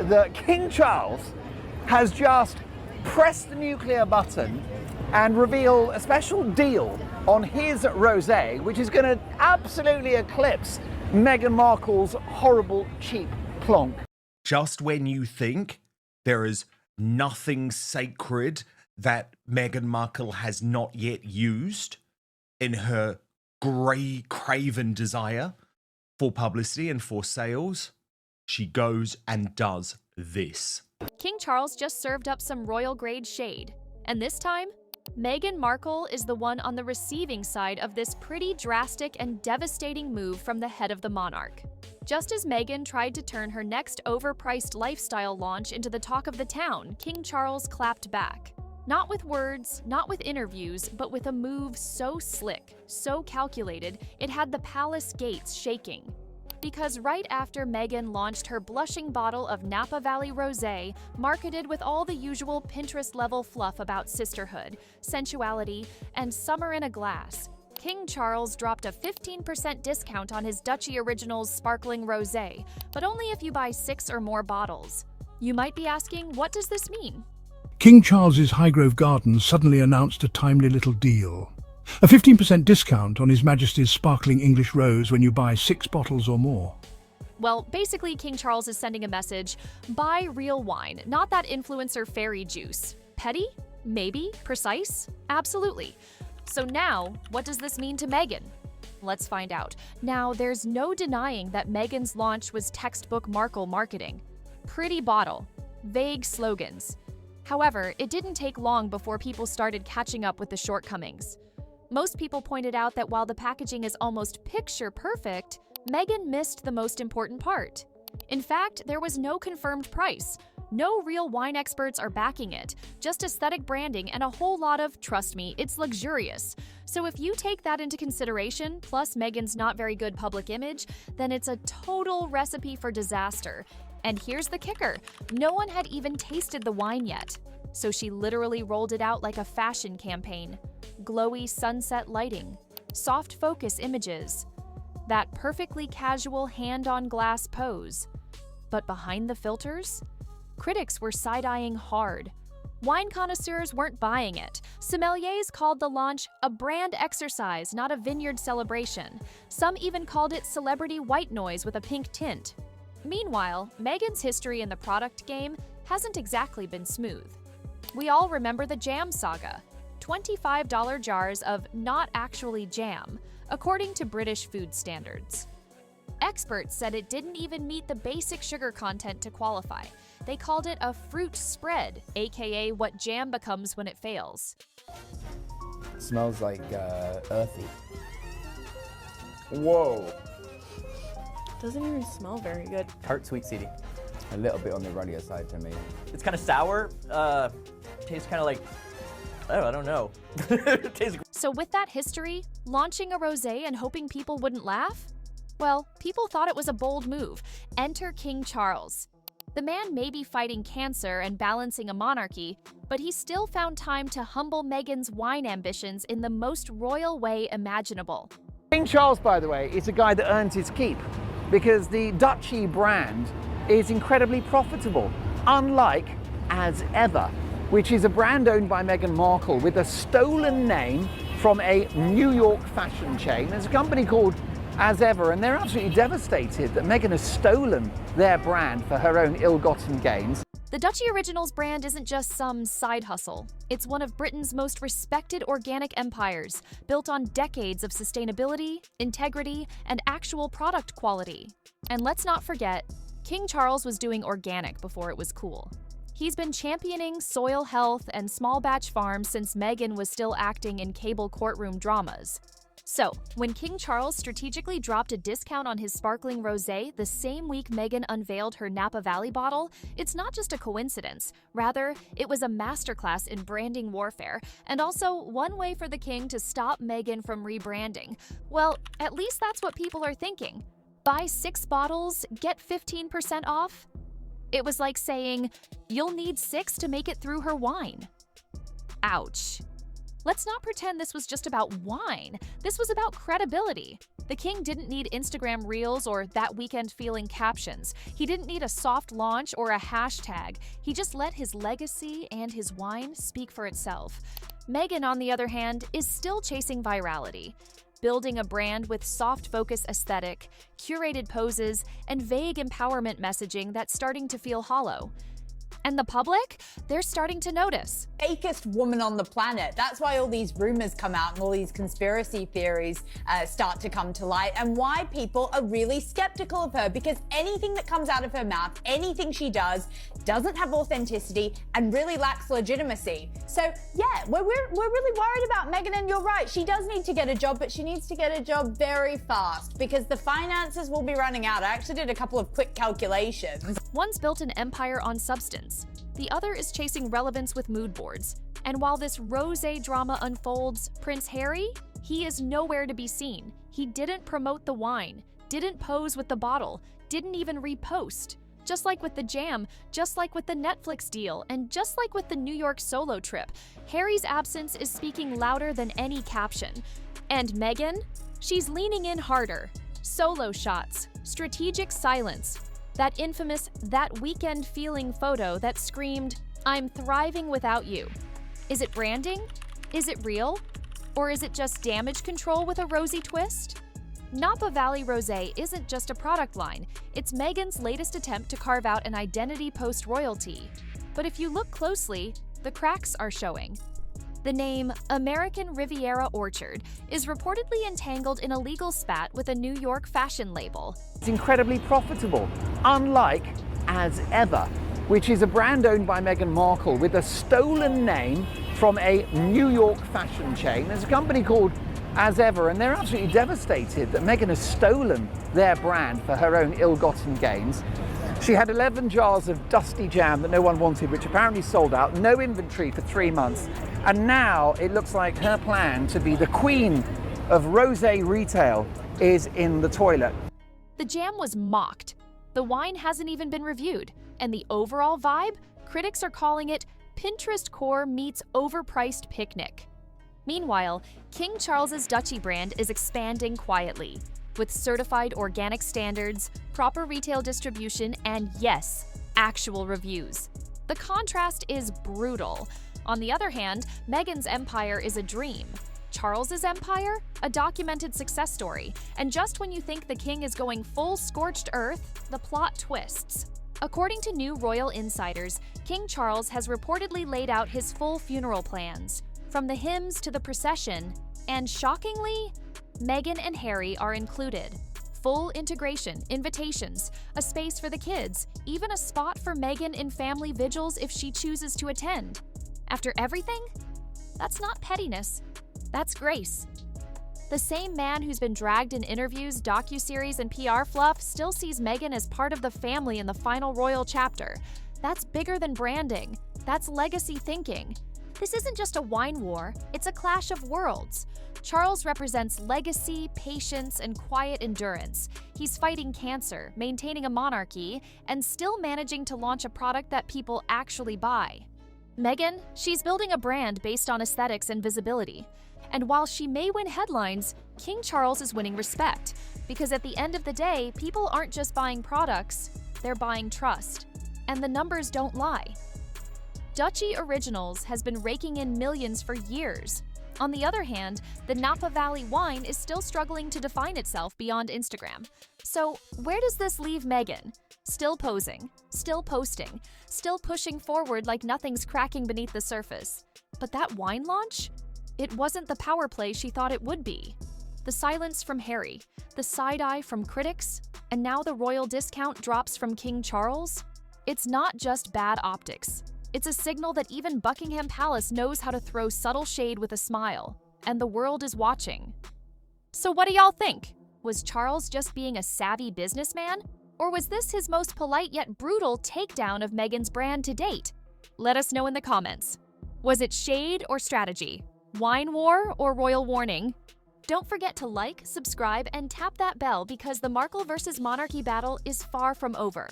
that King Charles has just pressed the nuclear button and reveal a special deal on his rosé, which is going to absolutely eclipse Meghan Markle's horrible, cheap plonk. Just when you think there is nothing sacred that Meghan Markle has not yet used in her grey, craven desire for publicity and for sales, she goes and does this. King Charles just served up some royal-grade shade. And this time, Meghan Markle is the one on the receiving side of this pretty drastic and devastating move from the head of the monarch. Just as Meghan tried to turn her next overpriced lifestyle launch into the talk of the town, King Charles clapped back. Not with words, not with interviews, but with a move so slick, so calculated, it had the palace gates shaking. Because right after Meghan launched her blushing bottle of Napa Valley Rosé, marketed with all the usual Pinterest-level fluff about sisterhood, sensuality, and summer in a glass, King Charles dropped a 15% discount on his Duchy Originals Sparkling Rosé, but only if you buy 6 or more bottles. You might be asking, what does this mean? King Charles's Highgrove Gardens suddenly announced a timely little deal. A 15% discount on His Majesty's Sparkling English Rose when you buy 6 bottles or more. Well, basically, King Charles is sending a message: buy real wine, not that influencer fairy juice. Petty? Maybe. Precise? Absolutely. So now, what does this mean to Meghan? Let's find out. Now, there's no denying that Meghan's launch was textbook Markle marketing. Pretty bottle. Vague slogans. However, it didn't take long before people started catching up with the shortcomings. Most people pointed out that while the packaging is almost picture-perfect, Meghan missed the most important part. In fact, there was no confirmed price. No real wine experts are backing it, just aesthetic branding and a whole lot of, trust me, it's luxurious. So if you take that into consideration, plus Meghan's not very good public image, then it's a total recipe for disaster. And here's the kicker, no one had even tasted the wine yet. So she literally rolled it out like a fashion campaign. Glowy sunset lighting, soft focus images, that perfectly casual hand-on-glass pose. But behind the filters, critics were side-eyeing hard. Wine connoisseurs weren't buying it. Sommeliers called the launch a brand exercise, not a vineyard celebration. Some even called it celebrity white noise with a pink tint. Meanwhile, Meghan's history in the product game hasn't exactly been smooth. We all remember the jam saga. $25 jars of not actually jam, according to British food standards. Experts said it didn't even meet the basic sugar content to qualify. They called it a fruit spread, aka what jam becomes when it fails. It smells like earthy. Whoa. Doesn't even smell very good. Tart sweet seedy. A little bit on the runnier side to me. It's kind of sour. Tastes kind of like, oh, I don't know. So with that history, launching a rosé and hoping people wouldn't laugh? Well, people thought it was a bold move. Enter King Charles. The man may be fighting cancer and balancing a monarchy, but he still found time to humble Meghan's wine ambitions in the most royal way imaginable. King Charles, by the way, is a guy that earns his keep because the Duchy brand is incredibly profitable, unlike As Ever, which is a brand owned by Meghan Markle with a stolen name from a New York fashion chain. There's a company called As Ever, and they're absolutely devastated that Meghan has stolen their brand for her own ill-gotten gains. The Duchy Originals brand isn't just some side hustle. It's one of Britain's most respected organic empires, built on decades of sustainability, integrity, and actual product quality. And let's not forget, King Charles was doing organic before it was cool. He's been championing soil health and small batch farms since Meghan was still acting in cable courtroom dramas. So, when King Charles strategically dropped a discount on his sparkling rosé the same week Meghan unveiled her Napa Valley bottle, it's not just a coincidence. Rather, it was a masterclass in branding warfare, and also one way for the king to stop Meghan from rebranding. Well, at least that's what people are thinking. Buy 6 bottles, get 15% off? It was like saying, you'll need 6 to make it through her wine. Ouch. Let's not pretend this was just about wine. This was about credibility. The king didn't need Instagram reels or that weekend feeling captions. He didn't need a soft launch or a hashtag. He just let his legacy and his wine speak for itself. Meghan, on the other hand, is still chasing virality. Building a brand with soft focus aesthetic, curated poses, and vague empowerment messaging that's starting to feel hollow. And the public? They're starting to notice. Fakest woman on the planet. That's why all these rumors come out and all these conspiracy theories start to come to light, and why people are really skeptical of her, because anything that comes out of her mouth, anything she does, doesn't have authenticity and really lacks legitimacy. So yeah, we're really worried about Meghan, and you're right, she does need to get a job, but she needs to get a job very fast because the finances will be running out. I actually did a couple of quick calculations. One's built an empire on substance. The other is chasing relevance with mood boards. And while this rosé drama unfolds, Prince Harry, he is nowhere to be seen. He didn't promote the wine, didn't pose with the bottle, didn't even repost. Just like with the jam, just like with the Netflix deal, and just like with the New York solo trip, Harry's absence is speaking louder than any caption. And Meghan? She's leaning in harder. Solo shots, strategic silence, that infamous "that weekend feeling" photo that screamed, "I'm thriving without you." Is it branding? Is it real? Or is it just damage control with a rosy twist? Napa Valley Rosé isn't just a product line, it's Meghan's latest attempt to carve out an identity post-royalty. But if you look closely, the cracks are showing. The name American Riviera Orchard is reportedly entangled in a legal spat with a New York fashion label. It's incredibly profitable, unlike As Ever, which is a brand owned by Meghan Markle with a stolen name from a New York fashion chain. There's a company called As Ever, and they're absolutely devastated that Meghan has stolen their brand for her own ill-gotten gains. She had 11 jars of dusty jam that no one wanted, which apparently sold out, no inventory for 3 months. And now it looks like her plan to be the queen of rosé retail is in the toilet. The jam was mocked. The wine hasn't even been reviewed. And the overall vibe? Critics are calling it Pinterest core meets overpriced picnic. Meanwhile, King Charles's Duchy brand is expanding quietly, with certified organic standards, proper retail distribution, and yes, actual reviews. The contrast is brutal. On the other hand, Meghan's empire is a dream. Charles's empire? A documented success story. And just when you think the king is going full scorched earth, the plot twists. According to new royal insiders, King Charles has reportedly laid out his full funeral plans, from the hymns to the procession, and shockingly, Meghan and Harry are included. Full integration, invitations, a space for the kids, even a spot for Meghan in family vigils if she chooses to attend. After everything? That's not pettiness. That's grace. The same man who's been dragged in interviews, docuseries, and PR fluff still sees Meghan as part of the family in the final royal chapter. That's bigger than branding. That's legacy thinking. This isn't just a wine war, it's a clash of worlds. Charles represents legacy, patience, and quiet endurance. He's fighting cancer, maintaining a monarchy, and still managing to launch a product that people actually buy. Meghan, she's building a brand based on aesthetics and visibility. And while she may win headlines, King Charles is winning respect. Because at the end of the day, people aren't just buying products, they're buying trust. And the numbers don't lie. Duchy Originals has been raking in millions for years. On the other hand, the Napa Valley wine is still struggling to define itself beyond Instagram. So where does this leave Meghan? Still posing, still posting, still pushing forward like nothing's cracking beneath the surface. But that wine launch? It wasn't the power play she thought it would be. The silence from Harry, the side-eye from critics, and now the royal discount drops from King Charles? It's not just bad optics. It's a signal that even Buckingham Palace knows how to throw subtle shade with a smile, and the world is watching. So what do y'all think? Was Charles just being a savvy businessman? Or was this his most polite yet brutal takedown of Meghan's brand to date? Let us know in the comments. Was it shade or strategy? Wine war or royal warning? Don't forget to like, subscribe, and tap that bell because the Markle versus Monarchy battle is far from over.